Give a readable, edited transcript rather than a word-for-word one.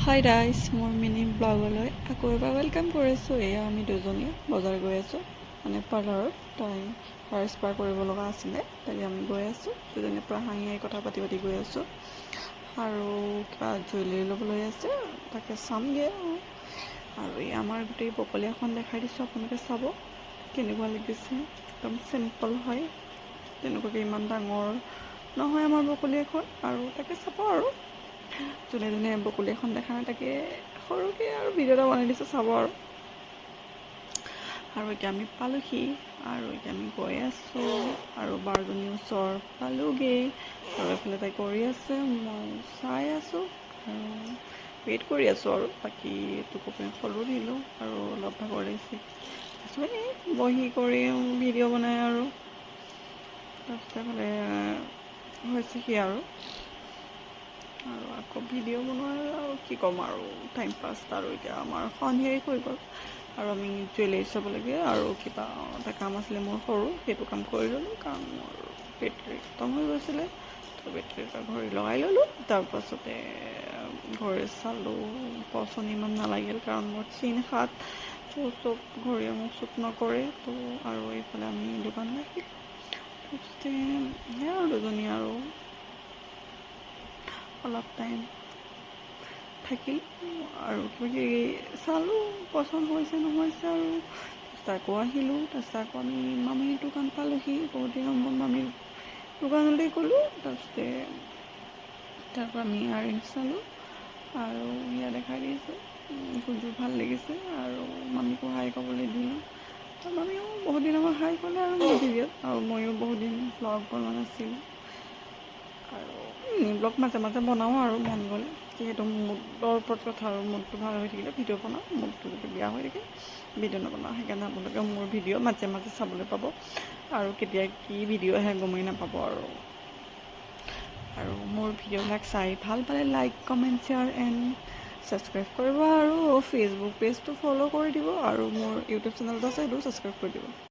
Hi guys, মোৰ mini ব্লগলৈ আকৌ এবাৰ ৱেলকাম কৰিছোঁ। এয়া আমি দুজনীয়ে বজাৰ গৈ আছোঁ, মানে পাৰ্লাৰত তাই হেয়াৰ স্পা কৰিব লগা আছিলে, তাকে আমি গৈ আছোঁ দুজনীৰ পৰা হাঁহি কথা পাতি গৈ আছোঁ। আৰু কিবা জুৱেলাৰী ল'বলৈ আছে, তাকে চামগৈ। আৰু এই আমাৰ গোটেই বকলীয়াখন দেখাই দিছোঁ, আপোনালোকে চাব কেনেকুৱা লাগিছে। একদম চিম্পল হয়, তেনেকুৱাকৈ ইমান ডাঙৰ নহয় আমাৰ বকলীয়াখন। আৰু তাকে চাব আৰু যোনে যোনে বকলি এখন দেখা নাই তাকে সৰুকৈ আৰু ভিডিঅ' এটা বনাই দিছোঁ, চাব আৰু এতিয়া আমি পালোহি। আৰু এতিয়া আমি গৈ আছোঁ আৰু বাৰজনীৰ ওচৰ পালোগৈ। আৰু এইফালে তাই কৰি আছে, মই চাই আছোঁ আৰু ৱেইট কৰি আছোঁ। আৰু বাকী টোকোপে সলো দিলোঁ আৰু অলপ ভাগৰ লাগিছে, এনেই বহি কৰি ভিডিঅ' বনাই। আৰু তাৰপিছত এইফালে হৈছেহি আৰু আকৌ ভিডিঅ' বনোৱাৰ আৰু কি ক'ম আৰু টাইম পাছ। আৰু এতিয়া আমাৰ সন্ধিয়াই হৈ গ'ল আৰু আমি জুৱেলাৰী চাব লাগে। আৰু কিবা এটা কাম আছিলে মোৰ সৰু, সেইটো কাম কৰি ল'লোঁ, কাৰণ মোৰ বেটেৰী খতম হৈ গৈছিলে। তো বেটেৰী এটা ঘড়ী লগাই ল'লোঁ। তাৰপাছতে ঘড়ী চালোঁ, পচন্দ ইমান নালাগিল, কাৰণ মোৰ ক্ষীণ হাত, চব ঘড়ীয়ে মোক শ্বুট নকৰে। তো আৰু এইফালে আমি দোকানলৈ আহিলোঁ। তাৰপিছতে সেয়া আৰু দুজনী আৰু অলপ টাইম থাকিল আৰু কিবাকিবি চালোঁ, পচন্দ হৈছে নহৈছে। আৰু তাৰপিছত আকৌ আহিলোঁ। তাৰপিছত আকৌ আমি মামীৰ দোকান পালোঁহি, বহুত দিনৰ মূৰত মামীৰ দোকানলৈ গ'লোঁ। তাৰপিছতে তাৰপৰা আমি ইয়াৰিংছ চালোঁ আৰু ইয়াত দেখাই দিছোঁ কোনযোৰ ভাল লাগিছে। আৰু মামীকো হাই ক'বলৈ দিলোঁ, আৰু মামীও বহুত দিনৰ মূৰত হাই ক'লে আৰু মোৰ ভিডিঅ'ত। আৰু ময়ো বহুত দিন ব্লগ বনোৱা নাছিলোঁ, আৰু ব্লগ মাজে মাজে বনাওঁ আৰু মন গ'লে, যিহেতু মুডৰ ওপৰত কথা। আৰু মুডটো ভাল হৈ থাকিলে ভিডিঅ' বনাওঁ, মুডটো যদি বেয়া হৈ থাকে ভিডিঅ' নবনাওঁ। সেইকাৰণে আপোনালোকে মোৰ ভিডিঅ' মাজে মাজে চাবলৈ পাব, আৰু কেতিয়া কি ভিডিঅ' আহে গমেই নাপাব। আৰু মোৰ ভিডিঅ'বিলাক চাই ভাল পালে like, comment, share and subscribe কৰিব। আৰু ফেচবুক পেজটো ফ'ল' কৰি দিব, আৰু মোৰ ইউটিউব চেনেলটো আছে, সেইটো ছাবস্ক্ৰাইব কৰি দিব।